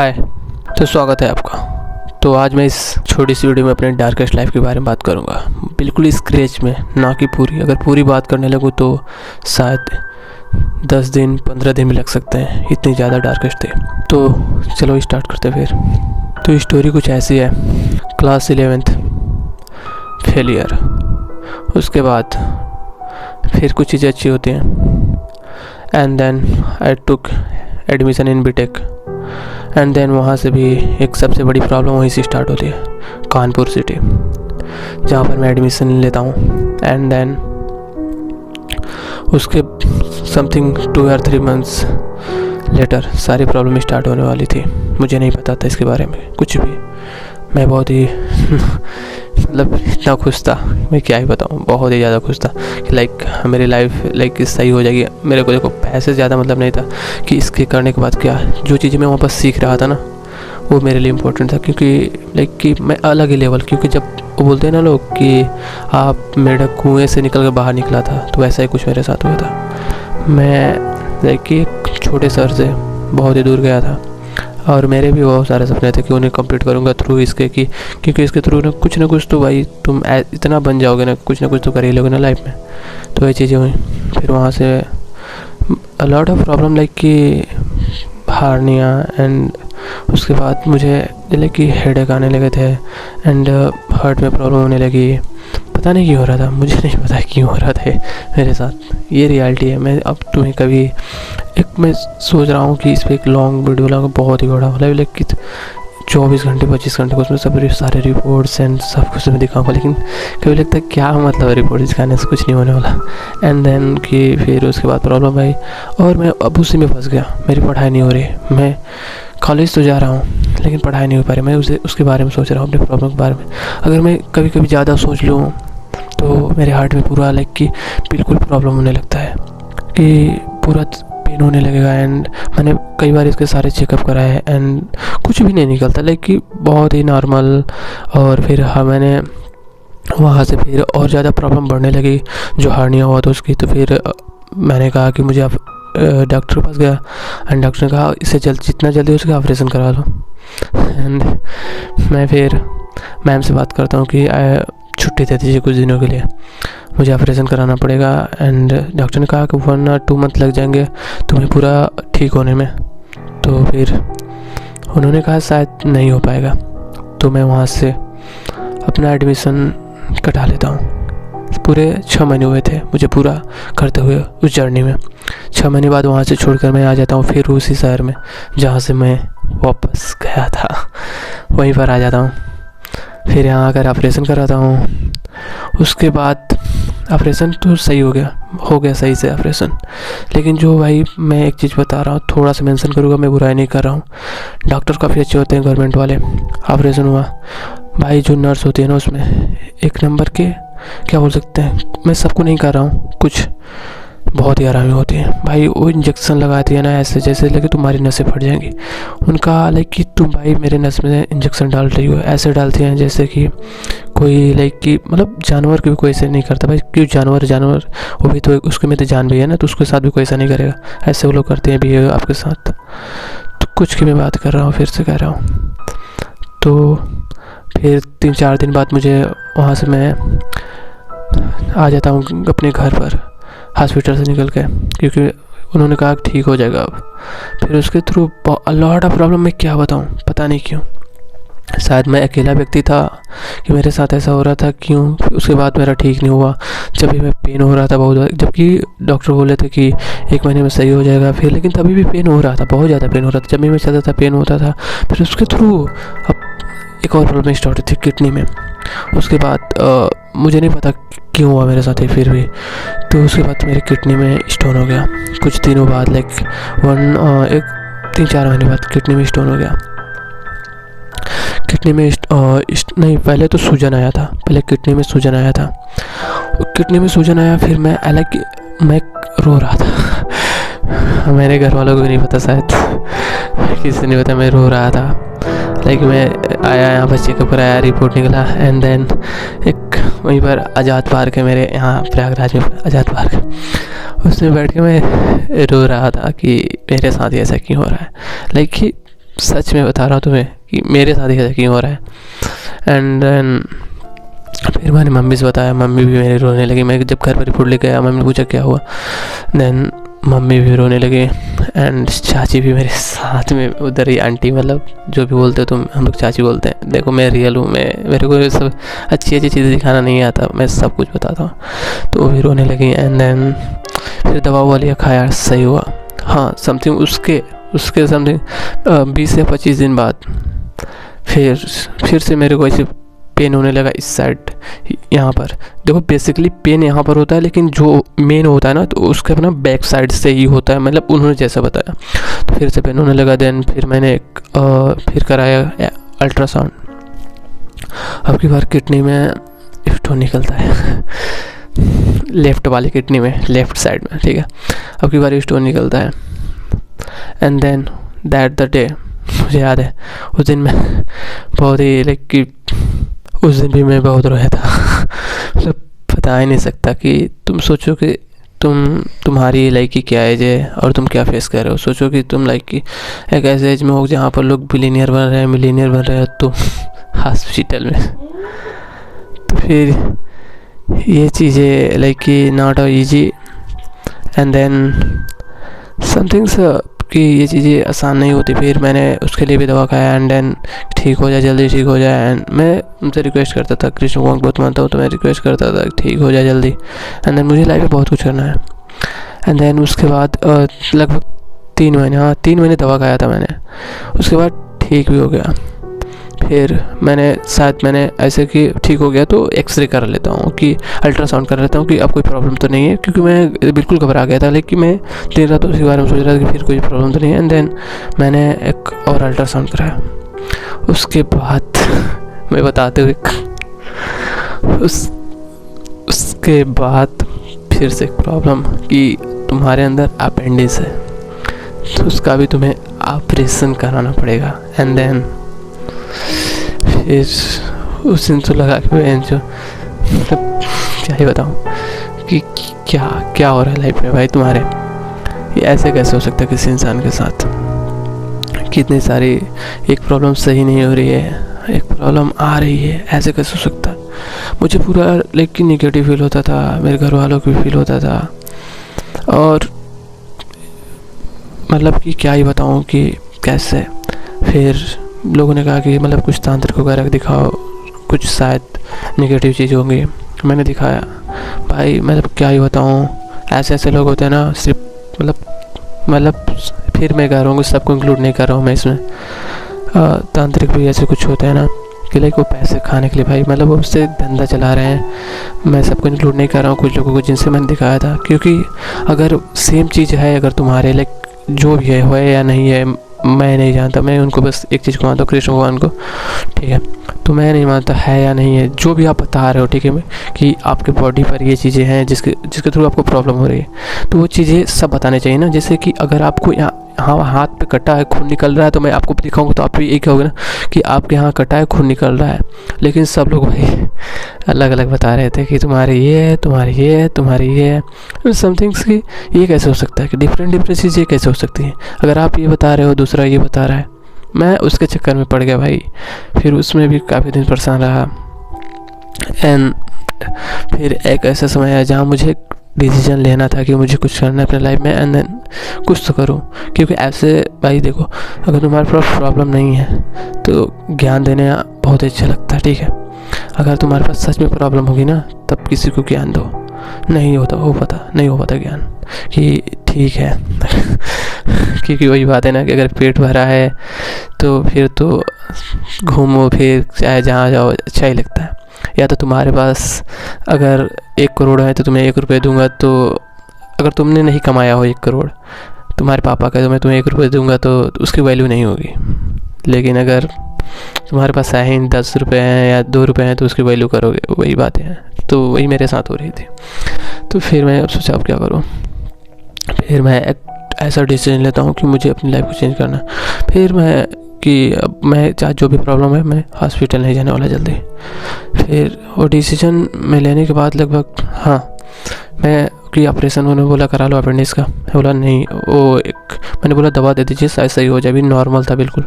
हाय। तो स्वागत है आपका। तो आज मैं इस छोटी सी वीडियो में अपने डार्केस्ट लाइफ के बारे में बात करूंगा, बिल्कुल स्क्रैच में, ना कि पूरी। अगर पूरी बात करने लगूँ तो शायद 10 दिन 15 दिन भी लग सकते हैं, इतनी ज़्यादा डार्केस्ट थे। तो चलो स्टार्ट करते फिर। तो स्टोरी कुछ ऐसी है। क्लास 11th फेलियर, उसके बाद फिर कुछ चीज़ें अच्छी होती हैं। And then I took admission in BTech. And then वहाँ से भी एक सबसे बड़ी प्रॉब्लम वहीं से स्टार्ट होती है, कानपुर सिटी, जहाँ पर मैं एडमिशन लेता हूँ। एंड देन उसके समथिंग 2 या 3 मंथ्स लेटर सारी प्रॉब्लम स्टार्ट होने वाली थी। मुझे नहीं पता था इसके बारे में कुछ भी। मैं बहुत ही मतलब इतना खुश था, मैं क्या ही बताऊँ, बहुत ही ज़्यादा खुश था कि लाइक मेरी लाइफ लाइक सही हो जाएगी। मेरे को देखो पैसे ज़्यादा मतलब नहीं था कि इसके करने के बाद क्या, जो चीज़ें मैं वहाँ पर सीख रहा था ना वो मेरे लिए इम्पोर्टेंट था। क्योंकि लाइक कि मैं अलग ही लेवल, क्योंकि जब वो बोलते हैं ना लोग कि आप मेढक कुएँ से निकल कर बाहर निकला था, तो वैसा ही कुछ मेरे साथ हुआ था। मैं लाइक कि एक छोटे शहर से बहुत ही दूर गया था और मेरे भी बहुत सारे सपने थे कि उन्हें कंप्लीट करूँगा थ्रू इसके, कि क्योंकि इसके थ्रू ना कुछ तो भाई तुम इतना बन जाओगे ना, कुछ तो कर ही लोगे ना लाइफ में। तो ये चीज़ें हुई। फिर वहाँ से लॉट ऑफ प्रॉब्लम लाइक कि हार्निया, एंड उसके बाद मुझे लाइक कि हेडेक आने लगे थे एंड हार्ट में प्रॉब्लम होने लगी। पता नहीं क्यों हो रहा था, मुझे नहीं पता क्यों हो रहा था मेरे साथ। ये रियलिटी है। मैं अब तुम्हें कभी मैं सोच रहा हूँ कि इस पर एक लॉन्ग वीडियो लगा, बहुत ही बड़ा मतलब लाइक कि 24 घंटे 25 घंटे को उसमें सब सारे रिपोर्ट्स एंड सब कुछ मैं दिखाऊंगा। लेकिन कभी लगता है क्या मतलब रिपोर्ट दिखाने से कुछ नहीं होने वाला। एंड देन कि फिर उसके बाद प्रॉब्लम आई और मैं अब उसी में फंस गया। मेरी पढ़ाई नहीं हो रही, मैं कॉलेज तो जा रहा हूँ लेकिन पढ़ाई नहीं हो पा रही। मैं उसके बारे में सोच रहा हूँ, अपने प्रॉब्लम के बारे में। अगर मैं कभी ज़्यादा सोच लूँ तो मेरे हार्ट में पूरा लाइक कि बिल्कुल प्रॉब्लम होने लगता है, कि पूरा पेन होने लगेगा। एंड मैंने कई बार इसके सारे चेकअप कराए एंड कुछ भी नहीं निकलता, लाइक कि बहुत ही नॉर्मल। और फिर मैंने वहाँ से फिर और ज़्यादा प्रॉब्लम बढ़ने लगी, जो हार्निया हुआ था उसकी। तो फिर मैंने कहा कि मुझे आप डॉक्टर के पास गया एंड डॉक्टर ने कहा इससे जितना जल्दी हो सके ऑपरेशन करा लो। एंड मैं फिर मैम से बात करता हूँ कि छुट्टी दे दीजिए कुछ दिनों के लिए, मुझे ऑपरेशन कराना पड़ेगा। एंड डॉक्टर ने कहा कि 1 या 2 मंथ लग जाएंगे तुम्हें पूरा ठीक होने में। तो फिर उन्होंने कहा शायद नहीं हो पाएगा। तो मैं वहाँ से अपना एडमिशन कटा लेता हूँ। पूरे 6 महीने हुए थे मुझे पूरा करते हुए उस जर्नी में। 6 महीने बाद वहाँ से छोड़कर मैं आ जाता हूँ फिर उसी शहर में जहाँ से मैं वापस गया था, वहीं पर आ जाता हूँ। फिर यहाँ आकर ऑपरेशन कराता हूँ। उसके बाद ऑपरेशन तो सही हो गया सही से ऑपरेशन। लेकिन जो भाई मैं एक चीज़ बता रहा हूँ, थोड़ा सा मेंशन करूँगा, मैं बुराई नहीं कर रहा हूँ, डॉक्टर काफ़ी अच्छे होते हैं गवर्नमेंट वाले। ऑपरेशन हुआ भाई, जो नर्स होती है ना उसमें एक नंबर के, क्या बोल सकते हैं, मैं सबको नहीं कर रहा हूँ, कुछ बहुत ही आरामी होती है भाई। वो इंजेक्शन लगाती है ना ऐसे जैसे लगे तुम्हारी नसें फट जाएंगी। उनका लाइक कि तुम भाई मेरे नस में इंजेक्शन डाल रही हो, ऐसे डालती हैं जैसे कि कोई लाइक कि मतलब जानवर भी कोई ऐसे नहीं करता भाई। क्यों जानवर वो भी तो उसके में तो जान भी है ना, तो उसके साथ भी कोई ऐसा नहीं करेगा। ऐसे वो लोग करते हैं भी आपके साथ। तो कुछ की मैं बात कर रहा हूँ, फिर से कह रहा हूँ। तो फिर 3-4 दिन बाद मुझे वहाँ से मैं आ जाता हूँ अपने घर पर हॉस्पिटल से निकल के, क्योंकि उन्होंने कहा ठीक हो जाएगा अब। फिर उसके थ्रू लॉट ऑफ प्रॉब्लम, मैं क्या बताऊँ, पता नहीं क्यों। शायद मैं अकेला व्यक्ति था कि मेरे साथ ऐसा हो रहा था, क्यों। उसके बाद मेरा ठीक नहीं हुआ, जब भी मैं पेन हो रहा था बहुत, जबकि डॉक्टर बोले थे कि 1 महीने में सही हो जाएगा। फिर लेकिन तभी भी पेन हो रहा था, बहुत ज़्यादा पेन हो रहा था। जब भी मैं चलता था पेन होता था। फिर उसके थ्रू अब एक और प्रॉब्लम स्टार्ट हुई थी किडनी में। उसके बाद मुझे नहीं पता क्यों हुआ मेरे साथ ही, फिर भी। तो उसके बाद मेरी किडनी में स्टोन हो गया कुछ दिनों बाद, लाइक 3-4 महीने बाद किडनी में स्टोन हो गया। किडनी में नहीं, पहले तो सूजन आया था, पहले किडनी में सूजन आया था। किडनी में सूजन आया, फिर मैं रो रहा था। मेरे घर वालों को भी नहीं पता, शायद किसी नहीं पता, मैं रो रहा था। लाइक मैं आया यहाँ पर चेकअप कराया, रिपोर्ट निकला। एंड देन एक वहीं पर आज़ाद पार्क है मेरे यहाँ प्रयागराज में, आज़ाद पार्क, उसमें बैठ के मैं रो रहा था कि मेरे साथ ऐसा क्यों हो रहा है। लाइक कि सच में बता रहा हूँ तुम्हें कि मेरे साथ ही ऐसा क्यों हो रहा है। एंड देन फिर मैंने मम्मी से बताया, मम्मी भी मेरी रोने लगी। मैं जब घर पर रिपोर्ट लेके आया, मम्मी ने पूछा क्या हुआ, देन मम्मी भी रोने लगे एंड चाची भी मेरे साथ में उधर ही, आंटी मतलब जो भी बोलते हो तुम, हम लोग चाची बोलते हैं। देखो मैं रियल हूँ, मेरे को सब अच्छी अच्छी चीज़ें दिखाना नहीं आता, मैं सब कुछ बताता हूँ। तो वो भी रोने लगी एंड देन फिर दवा हुआ लिया, खाया, सही हुआ। हाँ समथिंग उसके समथिंग 20 या 25 दिन बाद फिर से मेरे को ऐसे पेन होने लगा इस साइड, यहाँ पर। देखो बेसिकली पेन यहाँ पर होता है, लेकिन जो मेन होता है ना तो उसके अपना बैक साइड से ही होता है, मतलब उन्होंने जैसा बताया। तो फिर से पेन होने लगा। देन फिर मैंने फिर कराया अल्ट्रासाउंड। अब की बार किडनी में स्टोन निकलता है लेफ़्ट वाली किडनी में, लेफ़्ट साइड में, ठीक है। अब की बार स्टोन निकलता है and then that the day, मुझे याद है उस दिन मैं बहुत ही लाइक कि उस दिन भी मैं बहुत रोया था मतलब बता ही नहीं सकता कि तुम सोचो कि तुम्हारी लाइक की क्या एज है और तुम क्या फेस कर रहे हो। सोचो कि तुम लाइक की एक ऐसे एज में हो जहाँ पर लोग बिलियनियर बन रहे हैं, मिलियनियर बन रहे हैं, तुम हॉस्पिटल में। तो फिर ये चीज़ें लाइक कि not easy and then somethings कि ये चीज़ें आसान नहीं होती। फिर मैंने उसके लिए भी दवा खाया एंड देन ठीक हो जाए, जल्दी ठीक हो जाए। एंड मैं उनसे रिक्वेस्ट करता था, कृष्ण भगवान बहुत मानता हूँ, तो मैं रिक्वेस्ट करता था ठीक हो जाए जल्दी। एंड देन मुझे लाइफ में बहुत कुछ करना है। एंड देन उसके बाद लगभग 3 महीने दवा खाया था मैंने। उसके बाद ठीक भी हो गया। फिर मैंने ऐसे कि ठीक हो गया तो एक्सरे कर लेता हूँ, कि अल्ट्रासाउंड कर लेता हूँ कि अब कोई प्रॉब्लम तो नहीं है, क्योंकि मैं बिल्कुल घबरा गया था। लेकिन मैं दिन रात उसी बारे में सोच रहा था कि फिर कोई प्रॉब्लम तो नहीं है। एंड देन मैंने एक और अल्ट्रासाउंड कराया। उसके बाद मैं बताते हुए उसके बाद फिर से एक प्रॉब्लम कि तुम्हारे अंदर अपेंडिक्स है, तो उसका भी तुम्हें ऑपरेशन कराना पड़ेगा। एंड देन फिर उस दिन तो लगा कि मैं जो मतलब क्या ही बताऊँ कि क्या हो रहा है लाइफ में भाई तुम्हारे। ये ऐसे कैसे हो सकता है किसी इंसान के साथ। कितनी सारी एक प्रॉब्लम सही नहीं हो रही है, एक प्रॉब्लम आ रही है, ऐसे कैसे हो सकता है। मुझे पूरा लाइक नेगेटिव फील होता था, मेरे घर वालों को भी फील होता था। और मतलब कि क्या ही बताऊँ कि कैसे। फिर लोगों ने कहा कि मतलब कुछ तांत्रिक वगैरह दिखाओ, कुछ शायद नेगेटिव चीज़ होंगी। मैंने दिखाया भाई, मतलब क्या ही बताऊँ, ऐसे लोग होते हैं ना, सिर्फ मतलब फिर मैं कह रहा हूँ, सबको इंक्लूड नहीं कर रहा हूँ मैं इसमें। तांत्रिक भी ऐसे कुछ होते हैं ना कि लाइक वो पैसे खाने के लिए भाई, मतलब वो उससे धंधा चला रहे हैं। मैं सबको इंक्लूड नहीं कर रहा हूँ, कुछ लोगों को जिनसे मैंने दिखाया था। क्योंकि अगर सेम चीज़ है, अगर तुम्हारे लाइक जो भी है या नहीं है, मैं नहीं जानता। मैं उनको बस एक चीज़ को मानता हूँ, कृष्ण भगवान को, ठीक है। तो मैं नहीं मानता है या नहीं है, जो भी आप बता रहे हो, ठीक है, कि आपके बॉडी पर ये चीज़ें हैं जिसके थ्रू आपको प्रॉब्लम हो रही है, तो वो चीज़ें सब बताने चाहिए ना। जैसे कि अगर आपको यहाँ हाथ पे कटा है, खून निकल रहा है, तो मैं आपको दिखाऊंगा तो आप भी एक कहोगे ना कि आपके यहाँ कटा है, खून निकल रहा है। लेकिन सब लोग भाई अलग अलग बता रहे थे कि तुम्हारे ये है, तुम्हारी ये है, तुम्हारी ये है, समथिंग्स की। ये कैसे हो सकता है कि डिफरेंट चीज़ें कैसे हो सकती हैं। अगर आप ये बता रहे हो, दूसरा ये बता रहा है। मैं उसके चक्कर में पड़ गया भाई। फिर उसमें भी काफ़ी दिन परेशान रहा। एंड फिर एक ऐसा समय आया जहाँ मुझे डिसीजन लेना था कि मुझे कुछ करना है अपने लाइफ में। एंड देन कुछ तो करूँ, क्योंकि ऐसे भाई देखो, अगर तुम्हारे पास प्रॉब्लम नहीं है तो ज्ञान देने बहुत अच्छा लगता है, ठीक है। अगर तुम्हारे पास सच में प्रॉब्लम होगी ना, तब किसी को ज्ञान दो। नहीं हो पाता ज्ञान कि ठीक है क्योंकि वही बात है ना कि अगर पेट भरा है तो फिर तो घूमो फिर चाहे जहाँ जाओ अच्छा ही लगता है। या तो तुम्हारे पास अगर 1 करोड़ है तो तुम्हें 1 रुपये दूंगा, तो अगर तुमने नहीं कमाया हो 1 करोड़, तुम्हारे पापा का, तो मैं तुम्हें 1 रुपये दूंगा तो उसकी वैल्यू नहीं होगी। लेकिन अगर तुम्हारे पास है ही 10 रुपये हैं या 2 रुपये हैं तो उसकी वैल्यू करोगे। वही बातें हैं। तो वही मेरे साथ हो रही थी। तो फिर मैं सोचा अब क्या करूँ। फिर मैं एक ऐसा डिसीजन लेता हूँ कि मुझे अपनी लाइफ को चेंज करना। फिर मैं कि अब मैं चाहे जो भी प्रॉब्लम है, मैं हॉस्पिटल नहीं जाने वाला जल्दी। फिर वो डिसीजन में लेने के बाद लगभग मैं कि ऑपरेशन उन्होंने बोला करा लो अपेंडिक्स का। मैं बोला नहीं, वो एक मैंने बोला दवा दे दीजिए शायद सही हो जाए। अभी नॉर्मल था बिल्कुल,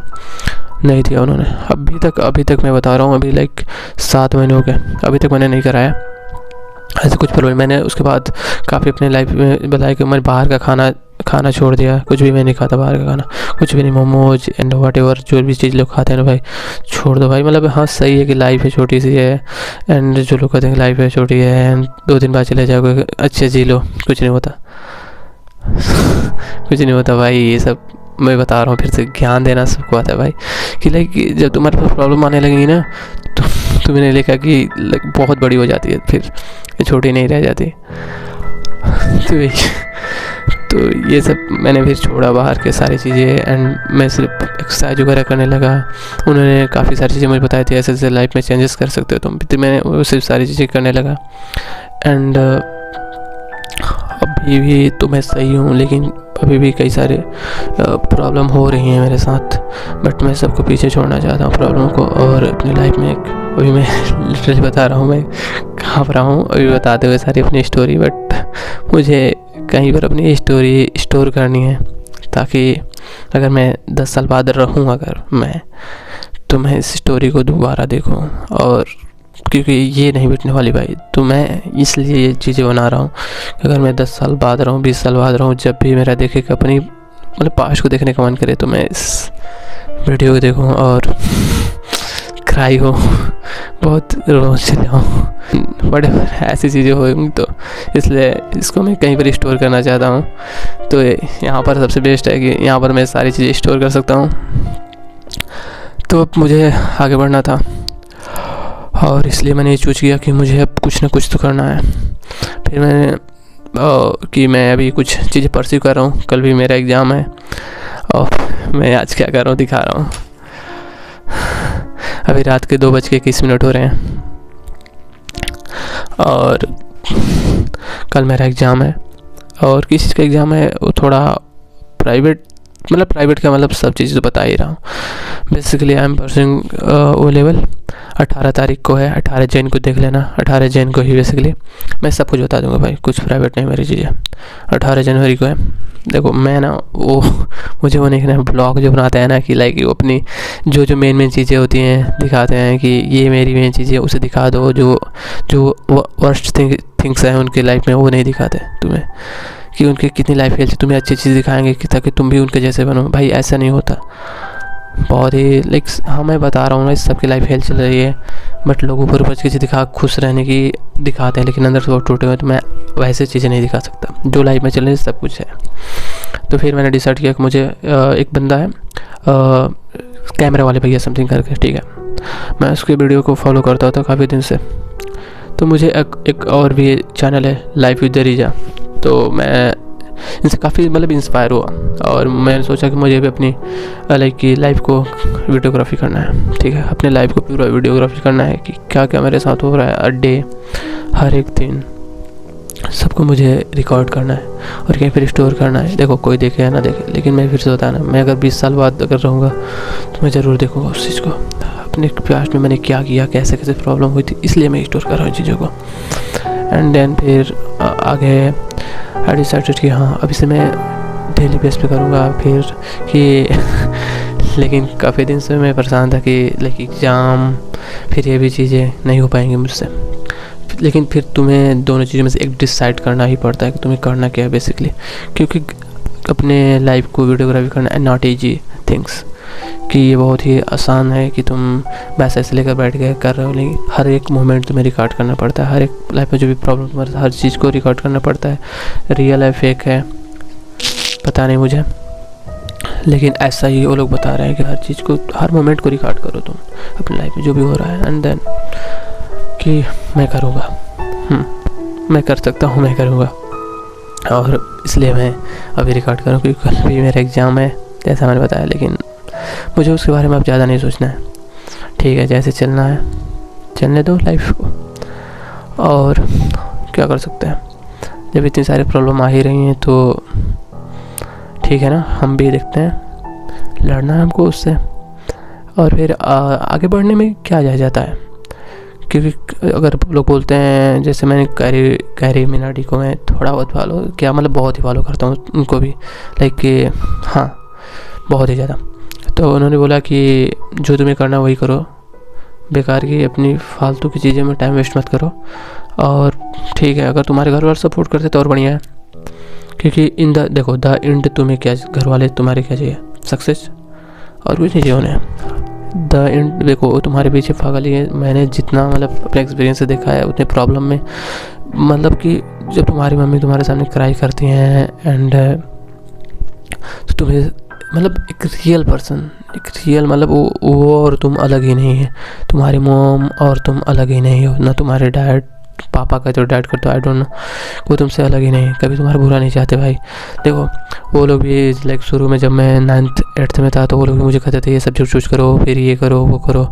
नहीं दिया उन्होंने। अभी तक मैं बता रहा हूँ, अभी लाइक 7 महीने हो गए, अभी तक मैंने नहीं कराया ऐसे कुछ प्रॉब्लम। मैंने उसके बाद काफ़ी अपने लाइफ में बताया कि मैं बाहर का खाना छोड़ दिया, कुछ भी मैं नहीं खाता बाहर का खाना, कुछ भी नहीं, मोमोज एंड वट एवर जो भी चीज़ लोग खाते हैं ना भाई छोड़ दो भाई। मतलब हाँ सही है कि लाइफ है छोटी सी है, एंड जो लोग कहते हैं लाइफ है छोटी है एंड 2 दिन बाद चले जाओगे, अच्छे जी लो, कुछ नहीं होता कुछ नहीं होता भाई। ये सब मैं बता रहा हूँ, फिर से ज्ञान देना सबको आता है भाई कि लाइक जब तुम्हारे पास प्रॉब्लम आने लगेगी ना तो तुमने लिखा कि लाइक बहुत बड़ी हो जाती है, फिर छोटी नहीं रह जाती। तो ये सब मैंने फिर छोड़ा बाहर के सारी चीज़ें, एंड मैं सिर्फ एक्सरसाइज वगैरह करने लगा। उन्होंने काफ़ी सारी चीज़ें मुझे बताई थी, ऐसे ऐसे लाइफ में चेंजेस कर सकते हो तुम, तो मैंने वो सिर्फ सारी चीज़ें करने लगा। एंड अभी भी तो मैं सही हूँ, लेकिन अभी भी कई सारे प्रॉब्लम हो रही हैं मेरे साथ, बट मैं सबको पीछे छोड़ना चाहता हूँ प्रॉब्लम को, और अपनी लाइफ में अभी मैं लिटरली बता रहा हूँ मैं कहाँ पर हूँ अभी बताते हुए सारी अपनी स्टोरी। बट मुझे कहीं पर अपनी स्टोरी स्टोर करनी है, ताकि अगर मैं 10 साल बाद रहूँ तो मैं इस स्टोरी को दोबारा देखूँ, और क्योंकि ये नहीं मिटने वाली भाई। तो मैं इसलिए ये चीज़ें बना रहा हूँ कि अगर मैं 10 साल बाद रहूँ, 20 साल बाद रहूँ, जब भी मेरा देखे कि अपनी मतलब पास्ट को देखने का मन करे तो मैं इस वीडियो को देखूँ और क्राई हो, बहुत रो चले हूँ, बड़े ऐसी चीज़ें होंगी। तो इसलिए इसको मैं कहीं पर स्टोर करना चाहता हूँ। तो यहाँ पर सबसे बेस्ट है कि यहाँ पर मैं सारी चीज़ें स्टोर कर सकता हूँ। तो अब मुझे आगे बढ़ना था, और इसलिए मैंने ये चूज़ किया कि मुझे अब कुछ ना कुछ तो करना है। फिर मैंने कि मैं अभी कुछ चीज़ें परस्यू कर रहा हूँ। कल भी मेरा एग्ज़ाम है, और मैं आज क्या कर रहा हूँ दिखा रहा हूँ। अभी रात के 2:21 हो रहे हैं, और कल मेरा एग्ज़ाम है। और किस चीज़ का एग्ज़ाम है वो थोड़ा प्राइवेट का मतलब सब चीज़ तो बता ही रहा हूँ। Basically I am pursuing O level. 18 तारीख को है, 18 जैन को देख लेना, 18 जैन को ही बेसिकली मैं सब कुछ बता दूंगा भाई, कुछ प्राइवेट नहीं मेरी चीज़ें। 18 जनवरी को है। देखो मैं ना मुझे वो नहीं ब्लॉग जो बनाते हैं ना कि लाइक वो अपनी जो मेन चीज़ें होती हैं दिखाते हैं कि ये मेरी मेन चीज़ें उसे दिखा दो, जो वर्स्ट थिंग्स हैं उनके लाइफ में वो नहीं दिखाते तुम्हें कि उनकी कितनी लाइफ हेल्थ। तुम्हें अच्छी चीज़ दिखाएंगे कि ताकि तुम भी उनके जैसे बनो। भाई ऐसा नहीं होता, बहुत ही लाइक हाँ मैं बता रहा हूँ ना सबकी लाइफ हेल्थ चल रही है, बट लोगों पर ऊपर चीज़ें दिखा खुश रहने की दिखाते हैं, लेकिन अंदर से बहुत टूटे हुए। तो मैं वैसे चीज़ें नहीं दिखा सकता, जो लाइफ में चल रही है सब कुछ है। तो फिर मैंने डिसाइड किया कि मुझे एक बंदा है कैमरा वाले भैया समथिंग करके, ठीक है, मैं उसके वीडियो को फॉलो करता था काफ़ी दिन से। तो मुझे एक और भी चैनल है लाइफ विद रीजा, तो मैं इनसे काफ़ी मतलब इंस्पायर हुआ, और मैंने सोचा कि मुझे भी अपनी लाइक की लाइफ को वीडियोग्राफी करना है, ठीक है, अपने लाइफ को पूरा वीडियोग्राफी करना है कि क्या क्या मेरे साथ हो रहा है, हर डे हर एक दिन सबको मुझे रिकॉर्ड करना है और कहीं पर स्टोर करना है। देखो कोई देखे या ना देखे, लेकिन मैं फिर से बताना, मैं अगर 20 साल बाद अगर रहूँगा तो मैं ज़रूर देखूँगा उस चीज़ को, अपने पास्ट में मैंने क्या किया, कैसे कैसे प्रॉब्लम हुई थी, इसलिए मैं स्टोर कर रहा हूँ चीज़ों को। एंड देन फिर आगे आई डिसाइडेड कि हाँ अभी से मैं डेली बेस पे करूँगा फिर कि लेकिन काफ़ी दिन से मैं परेशान था कि लाइक एग्ज़ाम फिर ये भी चीज़ें नहीं हो पाएंगी मुझसे। लेकिन फिर तुम्हें दोनों चीज़ों में से एक डिसाइड करना ही पड़ता है कि तुम्हें करना क्या है बेसिकली, क्योंकि अपने लाइफ को वीडियोग्राफी करना है नॉट ईजी थिंग्स, कि ये बहुत ही आसान है कि तुम बस ऐसे लेकर बैठ गए कर रहे हो, लेकिन हर एक मोमेंट तुम्हें रिकॉर्ड करना पड़ता है, हर एक लाइफ में जो भी प्रॉब्लम तुम्हारे हर चीज़ को रिकॉर्ड करना पड़ता है। रियल है फेक है पता नहीं मुझे, लेकिन ऐसा ही वो लोग बता रहे हैं कि हर चीज़ को हर मोमेंट को रिकॉर्ड करो तुम अपनी लाइफ में जो भी हो रहा है, एंड देन कि मैं करूँगा, मैं कर सकता हूँ, मैं करूँगा, और इसलिए मैं अभी रिकॉर्ड करूँ क्योंकि कल भी मेरा एग्ज़ाम है जैसा मैंने बताया। लेकिन मुझे उसके बारे में अब ज़्यादा नहीं सोचना है, ठीक है, जैसे चलना है चलने दो लाइफ को, और क्या कर सकते हैं जब इतनी सारी प्रॉब्लम आ ही रही हैं तो ठीक है ना, हम भी देखते हैं, लड़ना है हमको उससे, और फिर आगे बढ़ने में क्या जाता है क्योंकि अगर लोग बोलते हैं, जैसे मैंने कैरी मिनाटी को मैं थोड़ा बहुत फॉलो क्या, मतलब बहुत ही फॉलो करता हूँ उनको भी, लाइक कि हाँ बहुत ही ज़्यादा। तो उन्होंने बोला कि जो तुम्हें करना वही करो, बेकार की अपनी फालतू की चीज़ें में टाइम वेस्ट मत करो। और ठीक है, अगर तुम्हारे घर वाले सपोर्ट करते तो और बढ़िया है, क्योंकि देखो द एंड तुम्हें क्या, घर वाले तुम्हारे क्या चाहिए, सक्सेस, और कुछ नहीं चाहिए उन्हें। द एंड देखो तुम्हारे पीछे पागल ही है। मैंने जितना मतलब अपने एक्सपीरियंस से देखा है उतने प्रॉब्लम में, मतलब कि जब तुम्हारी मम्मी तुम्हारे सामने क्राई करती हैं एंड तो तुम्हें मतलब एक रियल पर्सन, एक रियल मतलब वो और तुम अलग ही नहीं है, तुम्हारी मॉम और तुम अलग ही नहीं हो, ना तुम्हारे डैड, पापा का जो डैड करते हो आई डोंट नो, वो तुमसे अलग ही नहीं है, कभी तुम्हारा बुरा नहीं चाहते भाई। देखो वो लोग भी लाइक शुरू में जब मैं 9th 8th में था तो वो लोग भी मुझे कहते थे ये सब्जेक्ट चूज करो, फिर ये करो वो करो,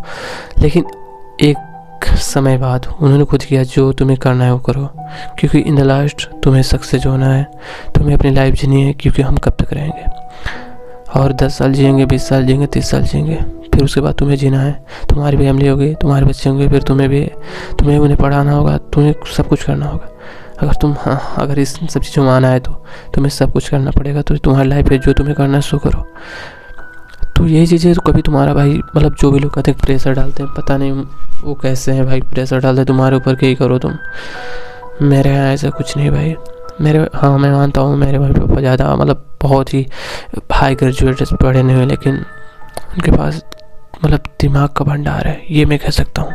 लेकिन एक समय बाद उन्होंने खुद किया जो तुम्हें करना है वो करो, क्योंकि इन द लास्ट तुम्हें सक्सेस होना है, तुम्हें अपनी लाइफ जीनी है, क्योंकि हम कब तक रहेंगे, और 10 साल जिएंगे, 20 साल जिएंगे, 30 साल जिएंगे, फिर उसके बाद तुम्हें जीना है, तुम्हारी फैमिली होगी, तुम्हारे बच्चे होंगे, फिर तुम्हें उन्हें पढ़ाना होगा, तुम्हें सब कुछ करना होगा। अगर इस सब चीज़ों में आना है तो तुम्हें सब कुछ करना पड़ेगा, तो तुम्हारी लाइफ है, जो तुम्हें करना है सो करो। तो यही चीज़ें तो कभी तुम्हारा भाई, मतलब जो भी लोग कहते हैं प्रेशर डालते हैं, पता नहीं वो कैसे हैं भाई, प्रेशर डालते हैं तुम्हारे ऊपर कि करो तुम। मेरे यहाँ ऐसा कुछ नहीं भाई। मैं मानता हूँ मेरे मम्मी पापा ज़्यादा मतलब बहुत ही हाई ग्रेजुएट पढ़े नहीं हुए, लेकिन उनके पास मतलब दिमाग का भंडार है, ये मैं कह सकता हूँ।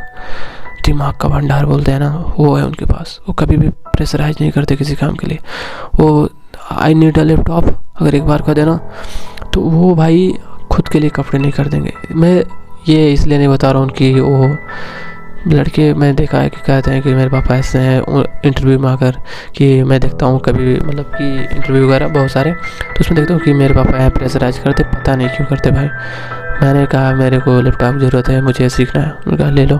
दिमाग का भंडार बोलते हैं ना, वो है उनके पास। वो कभी भी प्रेशराइज नहीं करते किसी काम के लिए। वो आई नीड अ लैपटॉप अगर एक बार कह देना तो वो भाई खुद के लिए कपड़े नहीं कर देंगे। मैं ये इसलिए नहीं बता रहा हूँ कि वो लड़के मैं देखा है कि कहते हैं कि मेरे पापा ऐसे हैं इंटरव्यू में आकर, कि मैं देखता हूँ कभी मतलब कि इंटरव्यू वगैरह बहुत सारे, तो उसमें देखता हूँ कि मेरे पापा यहाँ प्रेशराइज करते, पता नहीं क्यों करते भाई। मैंने कहा मेरे को लैपटॉप की ज़रूरत है, मुझे सीखना है, उन्होंने कहा ले लो।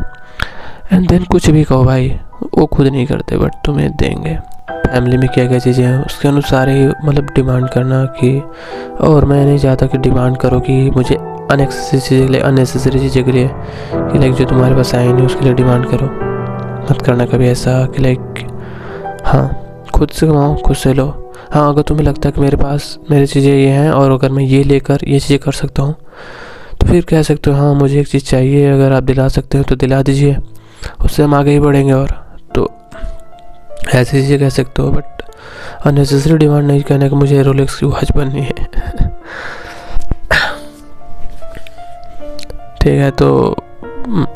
एंड देन कुछ भी कहो भाई, वो खुद नहीं करते बट तुम्हें देंगे। फैमिली में क्या क्या चीज़ें हैं उसके अनुसार ही मतलब डिमांड करना कि, और मैं नहीं चाहता कि डिमांड करो कि मुझे अननेसेसरी चीज़ें के लिए कि लाइक जो तुम्हारे पास आए नहीं उसके लिए डिमांड करो। मत करना कभी ऐसा कि लाइक हाँ खुद से कमाओ, खुद से लो। हाँ अगर तुम्हें लगता है कि मेरे पास मेरी चीज़ें ये हैं और अगर मैं ये लेकर ये चीज़ें कर सकता हूँ तो फिर कह सकते हो हाँ मुझे एक चीज़ चाहिए, अगर आप दिला सकते हो तो दिला दीजिए, उससे हम आगे ही बढ़ेंगे। और तो ऐसी चीज़ें कह सकते हो, बट अननेसेसरी डिमांड नहीं करने कि मुझे रोलेक्स की वॉच बननी है। ठीक है, तो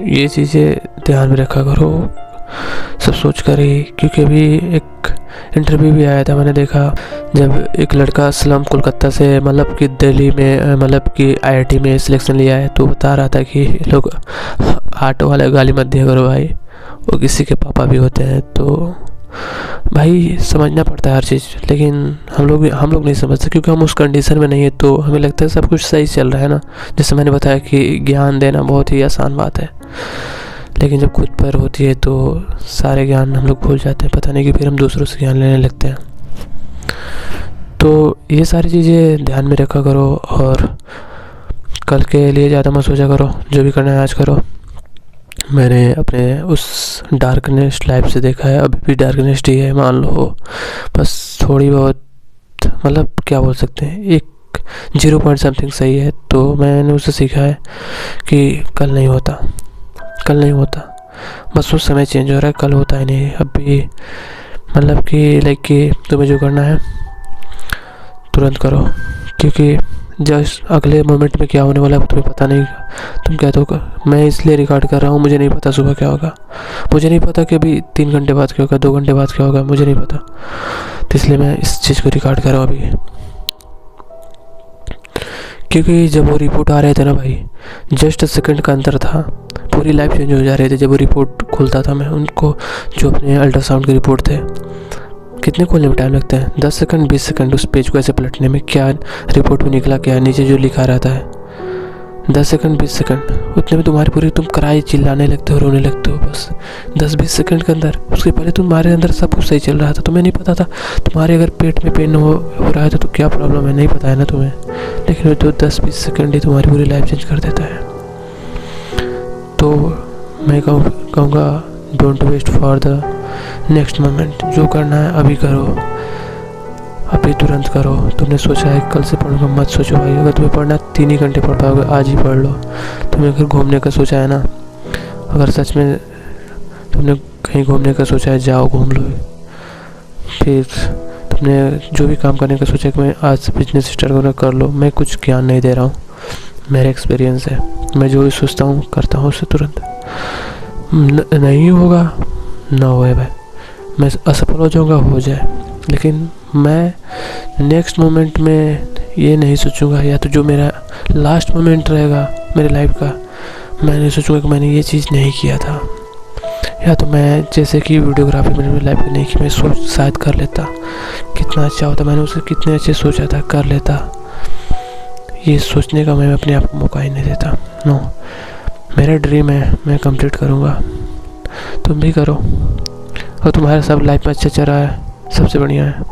ये चीज़ें ध्यान में रखा करो सब सोच कर ही, क्योंकि अभी एक इंटरव्यू भी आया था, मैंने देखा जब एक लड़का स्लम कोलकाता से मतलब कि दिल्ली में मतलब कि IIT में सिलेक्शन लिया है, तो बता रहा था कि लोग ऑटो वाले गाली मत दिया करो भाई, वो किसी के पापा भी होते हैं। तो भाई समझना पड़ता है हर चीज़, लेकिन हम लोग नहीं समझते क्योंकि हम उस कंडीशन में नहीं है, तो हमें लगता है सब कुछ सही चल रहा है ना। जैसे मैंने बताया कि ज्ञान देना बहुत ही आसान बात है, लेकिन जब खुद पर होती है तो सारे ज्ञान हम लोग भूल जाते हैं, पता नहीं कि फिर हम दूसरों से ज्ञान लेने लगते हैं। तो ये सारी चीज़ें ध्यान में रखा करो और कल के लिए ज़्यादा मत सोचा करो, जो भी करना है आज करो। मैंने अपने उस डार्कनेस लाइफ से देखा है, अभी भी डार्कनेस ही है मान लो, बस थोड़ी बहुत मतलब क्या बोल सकते हैं, एक 0 पॉइंट समथिंग सही है। तो मैंने उससे सीखा है कि कल नहीं होता, बस उस समय चेंज हो रहा है, कल होता ही नहीं। अभी मतलब कि लाइक कि तुम्हें जो करना है तुरंत करो, क्योंकि जस्ट अगले मोमेंट में क्या होने वाला है तुम्हें पता नहीं। तुम क्या तो मैं इसलिए रिकॉर्ड कर रहा हूँ, मुझे नहीं पता सुबह क्या होगा, मुझे नहीं पता कि अभी 3 घंटे बाद क्या होगा, 2 घंटे बाद क्या होगा, मुझे नहीं पता। तो इसलिए मैं इस चीज़ को रिकॉर्ड कर रहा हूँ अभी, क्योंकि जब वो रिपोर्ट आ रहे थे ना भाई, जस्ट सेकंड का अंतर था, पूरी लाइफ चेंज हो जा रही थी। जब वो रिपोर्ट खोलता था मैं उनको, जो अपने अल्ट्रासाउंड के रिपोर्ट थे, कितने खोलने में टाइम लगता है, 10 सेकंड 20 सेकंड उस पेज को ऐसे पलटने में, क्या रिपोर्ट में निकला क्या नीचे जो लिखा रहता है, 10 सेकंड 20 सेकंड उतने में तुम्हारी पूरी तुम कराई चिल्लाने लगते हो, रोने लगते हो बस 10-20 सेकंड के अंदर। उसके पहले तुम्हारे अंदर सब कुछ सही चल रहा था, तुम्हें नहीं पता था तुम्हारे अगर पेट में पेन हो रहा है तो क्या प्रॉब्लम है, नहीं पता है ना तुम्हें, लेकिन तो 10-20 सेकंड ही तुम्हारी पूरी लाइफ चेंज कर देता है। तो मैं कहूँगा don't waste for the next moment. जो करना है अभी करो, अभी तुरंत करो। तुमने सोचा है कल से पढ़ूंगा, मत सोचो भाई। अगर तुम्हें पढ़ना 3 ही घंटे पढ़ पाओगे, आज ही पढ़ लो। तुमने अगर घूमने का सोचा है ना, अगर सच में तुमने कहीं घूमने का सोचा है, जाओ घूम लो। फिर तुमने जो भी काम करने का सोचा है कि मैं आज से बिजनेस स्टार्ट करना, कर लो। मैं कुछ ज्ञान नहीं दे रहा हूँ, मेरा एक्सपीरियंस है। मैं जो भी सोचता हूँ करता हूँ उससे तुरंत। नहीं होगा ना होए भाई, मैं असफल हो जाऊँगा, हो जाए, लेकिन मैं नेक्स्ट मोमेंट में ये नहीं सोचूंगा, या तो जो मेरा लास्ट मोमेंट रहेगा मेरे लाइफ का, मैं नहीं सोचूंगा कि मैंने ये चीज़ नहीं किया था। या तो मैं जैसे कि वीडियोग्राफी मैंने मेरी लाइफ में नहीं की, मैं सोच शायद कर लेता, कितना अच्छा होता, मैंने उसे कितने अच्छे सोचा था, कर लेता। ये सोचने का मैं अपने आप को मौका ही नहीं देता। नो, मेरा ड्रीम है, मैं कंप्लीट करूँगा, तुम भी करो। और तुम्हारा सब लाइफ में अच्छा चल रहा है, सबसे बढ़िया है।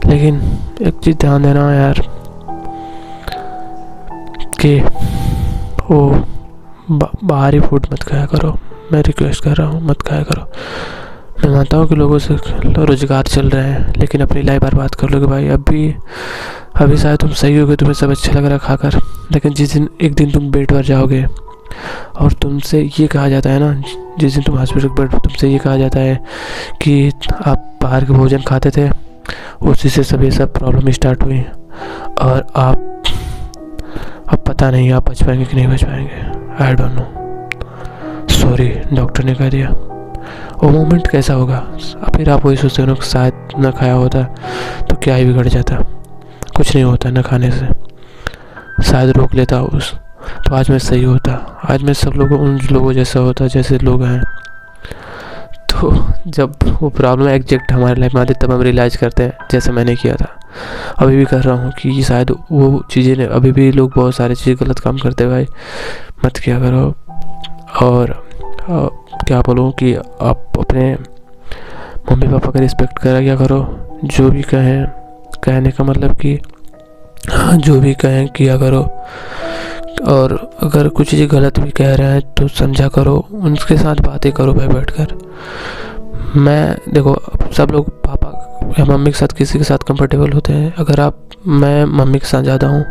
लेकिन एक चीज़ ध्यान देना यार कि वो बाहरी फूड मत खाया करो। मैं रिक्वेस्ट कर रहा हूँ, मत खाया करो। मैं मानता हूँ कि लोगों से रोज़गार चल रहे हैं, लेकिन अपनी लाइफ बर्बाद कर लोगे भाई। अभी शायद तुम सही होगे, तुम्हें सब अच्छा लग रहा है खाकर, लेकिन जिस दिन एक दिन तुम बेड पर जाओगे और तुमसे ये कहा जाता है ना, जिस दिन तुम हॉस्पिटल बेड पर तुमसे ये कहा जाता है कि आप बाहर के भोजन खाते थे, उसी से सब ये सब प्रॉब्लम स्टार्ट हुई, और अब पता नहीं आप बच पाएंगे कि नहीं बच पाएंगे। I don't know, sorry, doctor ने कह दिया। वो मोमेंट कैसा होगा? फिर आप वही सोचते हो, शायद न खाया होता तो क्या ही बिगड़ जाता। कुछ नहीं होता न खाने से, शायद रोक लेता उस तो आज मैं सही होता, आज मैं सब लोगों उन लोगों जैसा होता जैसे लोग हैं। तो जब वो प्रॉब्लम एग्जैक्ट हमारे लाइफ में आती तब हम रियलाइज़ करते हैं, जैसे मैंने किया था, अभी भी कर रहा हूँ, कि शायद वो चीज़ें ने अभी भी लोग बहुत सारी चीज़ें गलत काम करते हैं भाई, मत किया करो। और क्या बोलूँ कि आप अपने मम्मी पापा का रिस्पेक्ट करा करो, जो भी कहें, कहने का मतलब कि जो भी कहें किया करो। और अगर कुछ चीज़ गलत भी कह रहे हैं तो समझा करो, उनके साथ बातें करो भाई बैठकर। मैं देखो, सब लोग पापा या मम्मी के साथ किसी के साथ कंफर्टेबल होते हैं। अगर मैं मम्मी के साथ ज़्यादा हूँ,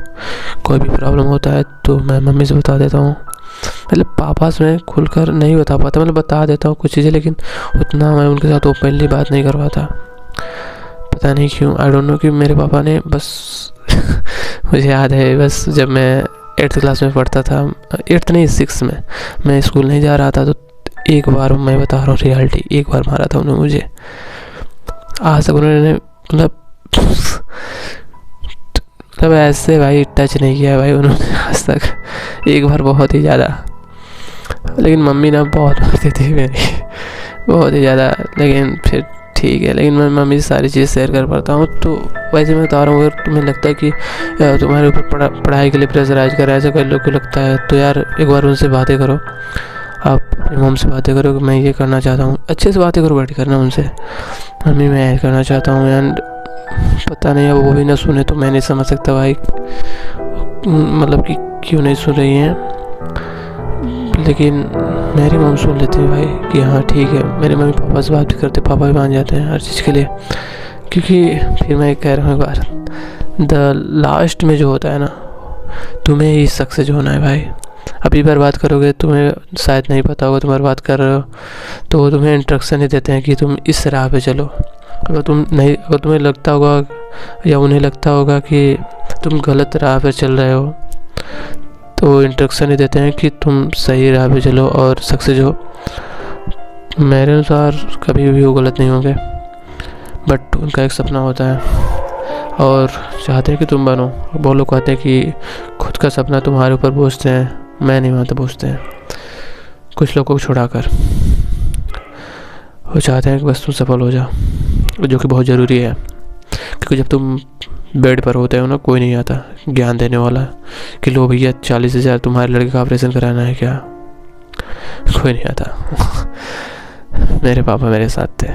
कोई भी प्रॉब्लम होता है तो मैं मम्मी से बता देता हूँ। मतलब पापा से मैं खुलकर नहीं बता पाता, मतलब बता देता हूँ कुछ चीज़ें, लेकिन उतना मैं उनके साथ ओपनली बात नहीं कर पाता, पता नहीं क्यों। आई डोंट नो कि मेरे पापा ने बस मुझे याद है, बस जब मैं 8th क्लास में पढ़ता था, 8th नहीं 6th में, मैं स्कूल नहीं जा रहा था, तो एक बार, मैं बता रहा हूँ रियलिटी, एक बार मारा था उन्होंने मुझे। आज तक उन्होंने मतलब ऐसे भाई टच नहीं किया भाई उन्होंने आज तक। एक बार बहुत ही ज़्यादा, लेकिन मम्मी ना बहुत मारती थी मेरी, बहुत ही ज़्यादा। लेकिन फिर ठीक है, लेकिन मैं मम्मी से सारी चीज़ शेयर कर पाता हूँ। तो वैसे मैं बता रहा हूँ, अगर तुम्हें लगता है कि तुम्हारे ऊपर पढ़ाई के लिए प्रेशराइज कर रहा है, ऐसा कई लोग को लगता है, तो यार एक बार उनसे बातें करो। आप अपनी मम्मी से बातें करो कि मैं ये करना चाहता हूँ, अच्छे से बातें करो बैठ करना उनसे, मम्मी मैं ये करना चाहता हूँ। एंड पता नहीं, अब वो भी ना सुने तो मैं नहीं समझ सकता भाई, मतलब कि क्यों नहीं सुन रही हैं। लेकिन मेरी मम्मी सुन लेती है भाई कि हाँ ठीक है। मेरे मम्मी पापा से बात भी करते, पापा भी मान जाते हैं हर चीज़ के लिए। क्योंकि फिर मैं कह रहा हूँ एक बार, द लास्ट में जो होता है ना, तुम्हें ही सक्सेस होना है भाई। अभी बर्बाद करोगे, तुम्हें शायद नहीं पता होगा तुम बर्बाद कर रहे हो, तो वो तुम्हें इंस्ट्रक्शन ही देते हैं कि तुम इस राह पे चलो। अगर तुम्हें लगता होगा या उन्हें लगता होगा कि तुम गलत राह पे चल रहे हो, तो इंस्ट्रक्शन ही देते हैं कि तुम सही राह पे चलो और सक्सेस हो। मेरे अनुसार कभी भी वो गलत नहीं होंगे, बट उनका एक सपना होता है और चाहते हैं कि तुम बनो। बहुत लोग कहते हैं कि खुद का सपना तुम्हारे ऊपर बोझते हैं, मैं नहीं मानता बोझते हैं। कुछ लोगों को छुड़ाकर वो चाहते हैं कि बस तुम सफल हो जाओ, जो कि बहुत ज़रूरी है। क्योंकि जब तुम बेड पर होते हो ना, कोई नहीं आता ज्ञान देने वाला कि लो भैया 40,000 तुम्हारे लड़के का ऑपरेशन कराना है क्या, कोई नहीं आता। मेरे पापा मेरे साथ थे।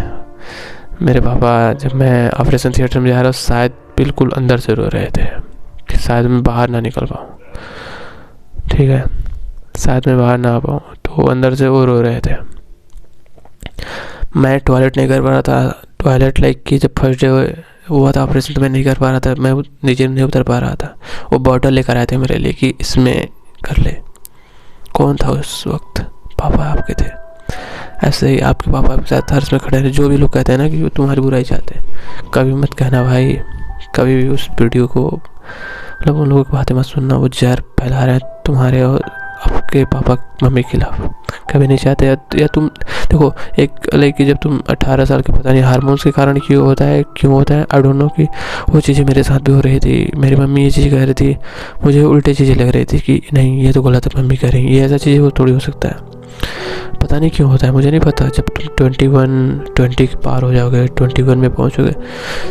मेरे पापा जब मैं ऑपरेशन थिएटर में जा रहा, शायद बिल्कुल अंदर से रो रहे थे कि शायद मैं बाहर ना निकल पाऊँ, ठीक है, शायद मैं बाहर ना आ पाऊँ, तो अंदर से वो रो रहे थे। मैं टॉयलेट नहीं कर पा रहा था। टॉयलेट लाइक कि जब फर्स्ट डे हुआ था ऑपरेशन तो मैं नहीं कर पा रहा था, मैं नीचे नहीं उतर पा रहा था। वो बॉटल लेकर आए थे मेरे लिए कि इसमें कर ले। कौन था उस वक्त? पापा आपके थे। ऐसे ही आपके पापा के साथ हर्ष में खड़े रहे। जो भी लोग कहते हैं ना कि वो तुम्हारी बुराई चाहते हैं, कभी मत कहना भाई, कभी भी उस वीडियो को मतलब उन लोगों की बातें मत सुनना। वो जहर फैला रहे हैं तुम्हारे और आपके पापा मम्मी के खिलाफ। कभी नहीं चाहते। या तुम देखो, एक लाइक कि जब तुम 18 साल के, पता नहीं हार्मोन्स के कारण क्यों होता है आई डोंट नो, कि वो चीज़ें मेरे साथ भी हो रही थी। मेरी मम्मी ये चीज़ कह रही थी, मुझे उल्टी चीज़ें लग रही थी कि नहीं ये तो गलत है मम्मी कह रही है, ये ऐसा चीज़ें वो थोड़ी हो सकता है। पता नहीं क्यों होता है, मुझे नहीं पता। जब तुम 20 के पार हो जाओगे, 21 में पहुँचोगे,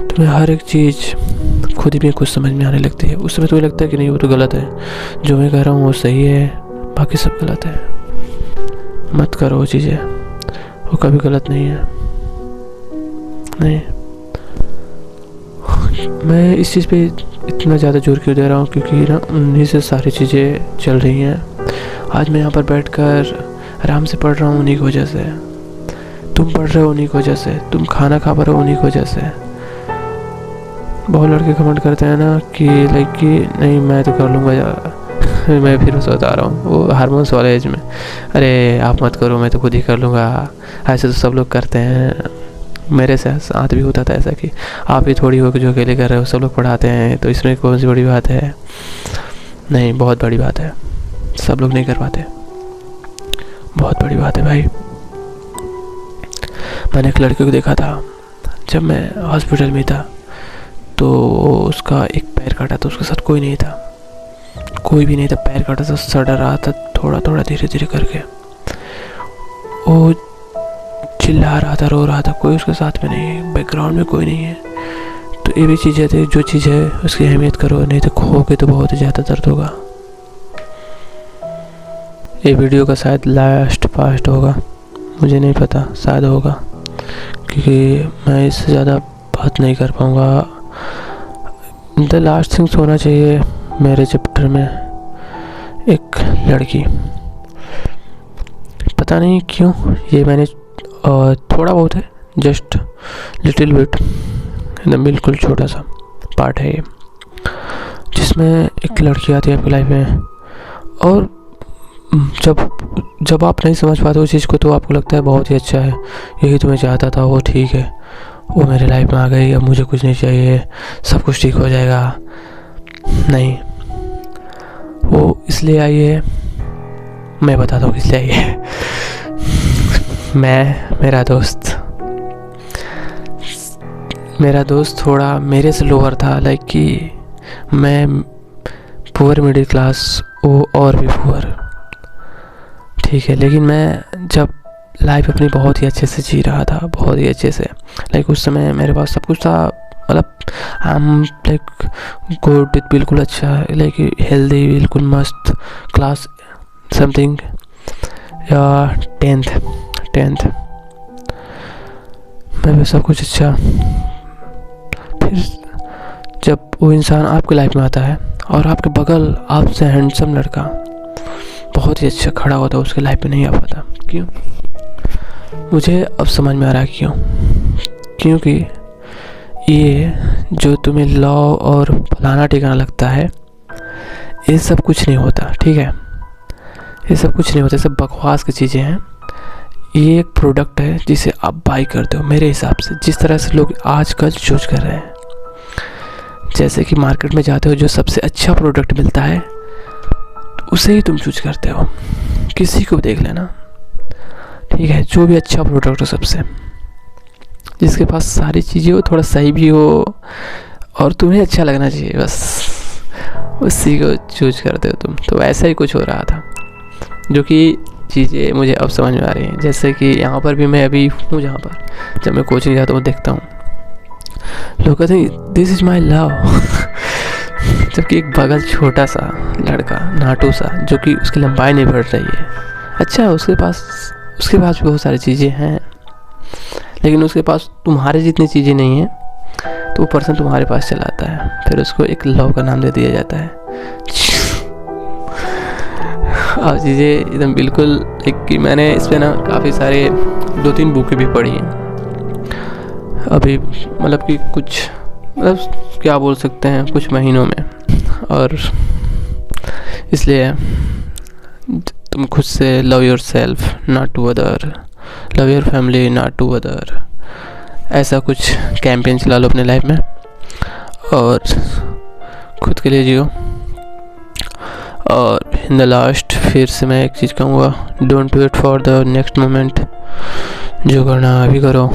तुम्हें हर एक चीज़ खुद भी कुछ समझ में आने लगती है। उस समय तुम्हें लगता है कि नहीं वो तो गलत है, जो मैं कह रहा हूँ वो सही है, बाकी सब गलत है। मत करो वो चीज़ें, वो कभी गलत नहीं है। नहीं, मैं इस चीज़ पे इतना ज़्यादा जोर क्यों दे रहा हूँ, क्योंकि ना उन्हीं से सारी चीज़ें चल रही हैं। आज मैं यहाँ पर बैठकर आराम से पढ़ रहा हूँ उन्हीं की वजह से। तुम पढ़ रहे हो उन्हीं की वजह से। तुम खाना खा पा रहे हो उन्हीं की वजह से। बहुत लड़के कमेंट करते हैं ना कि लाइक कि नहीं मैं तो कर लूँगा यार। मैं फिर उसे बता रहा हूँ, वो हार्मोन्स वाले एज में, अरे आप मत करो, मैं तो खुद ही कर लूँगा। ऐसे तो सब लोग करते हैं। मेरे साथ भी होता था ऐसा कि आप ही थोड़ी हो कि जो अकेले कर रहे हो, सब लोग पढ़ाते हैं, तो इसमें कौन सी बड़ी बात है? नहीं, बहुत बड़ी बात है। सब लोग नहीं कर पाते, बहुत बड़ी बात है भाई। मैंने एक लड़के को देखा था जब मैं हॉस्पिटल में था, तो उसका एक पैर काटा था। उसके साथ कोई नहीं था, कोई भी नहीं था। पैर काटा था, सड़ रहा था थोड़ा थोड़ा धीरे धीरे करके। वो चिल्ला रहा था, रो रहा था, कोई उसके साथ में नहीं है, बैकग्राउंड में कोई नहीं है। तो ये भी चीज़ें थी, जो चीज़ है उसकी अहमियत करो, नहीं तो खोगे तो बहुत ही ज़्यादा दर्द होगा। ये वीडियो का शायद लास्ट पास्ट होगा, मुझे नहीं पता, शायद होगा, क्योंकि मैं इससे ज़्यादा बात नहीं कर पाऊँगा। द लास्ट थिंग्स होना चाहिए मेरे चैप्टर में। एक लड़की, पता नहीं क्यों ये मैंने थोड़ा बहुत है, जस्ट लिटिल बिट, बिल्कुल छोटा सा पार्ट है ये, जिसमें एक लड़की आती है आपकी लाइफ में। और जब आप नहीं समझ पाते उस चीज़ को, तो आपको लगता है बहुत ही अच्छा है, यही तो मैं चाहता था, वो ठीक है, वो मेरे लाइफ में आ गई, अब मुझे कुछ नहीं चाहिए, सब कुछ ठीक हो जाएगा। नहीं, वो इसलिए आई है, मैं बताता हूँ इसलिए आई है। मेरा दोस्त थोड़ा मेरे से लोअर था, लाइक कि मैं पुअर मिडिल क्लास, वो और भी पुअर, ठीक है। लेकिन मैं जब लाइफ अपनी बहुत ही अच्छे से जी रहा था, बहुत ही अच्छे से, लाइक उस समय मेरे पास सब कुछ था, मतलब लाइक गुड, बिल्कुल अच्छा, लाइक हेल्दी, बिल्कुल मस्त, क्लास समथिंग या टेंथ में सब कुछ अच्छा। फिर जब वो इंसान आपके लाइफ में आता है और आपके बगल आपसे हैंडसम लड़का बहुत ही अच्छा खड़ा होता है, उसके लाइफ में नहीं आ पाता। क्यों? मुझे अब समझ में आ रहा है क्यों। क्योंकि ये जो तुम्हें लॉ और फलाना ठिकाना लगता है, ये सब कुछ नहीं होता, ठीक है। ये सब कुछ नहीं होता, सब बकवास की चीज़ें हैं। ये एक प्रोडक्ट है जिसे आप बाई करते हो। मेरे हिसाब से जिस तरह से लोग आजकल चूज कर रहे हैं, जैसे कि मार्केट में जाते हो, जो सबसे अच्छा प्रोडक्ट मिलता है उसे ही तुम चूज करते हो। किसी को देख लेना, ठीक है, जो भी अच्छा प्रोडक्ट हो, सबसे जिसके पास सारी चीज़ें हो, थोड़ा सही भी हो और तुम्हें अच्छा लगना चाहिए, बस उसी को चूज करते हो तुम। तो ऐसा ही कुछ हो रहा था, जो कि चीज़ें मुझे अब समझ में आ रही हैं। जैसे कि यहाँ पर भी मैं अभी हूँ, जहाँ पर जब मैं कोचिंग जाता हूँ देखता हूँ, लोग कहते हैं दिस इज़ माई लव, जबकि एक बगल छोटा सा लड़का, नाटू सा, जो कि उसकी लंबाई नहीं बढ़ रही है, अच्छा उसके पास भी बहुत सारी चीज़ें हैं, लेकिन उसके पास तुम्हारे जितनी चीज़ें नहीं हैं, तो वो पर्सन तुम्हारे पास चला आता है, फिर उसको एक लव का नाम दे दिया जाता है। अब चीज़ें एकदम बिल्कुल एक कि मैंने इस पर ना काफ़ी सारे 2-3 बुकें भी पढ़ी हैं अभी, मतलब कि कुछ, मतलब क्या बोल सकते हैं, कुछ महीनों में। और इसलिए तुम खुद से love yourself not to other, love your family not to other, ऐसा कुछ कैंपेन चला लो अपने लाइफ में और खुद के लिए जियो। और इन द लास्ट फिर से मैं एक चीज़ कहूँगा, don't wait for the next moment, जो करना अभी करो।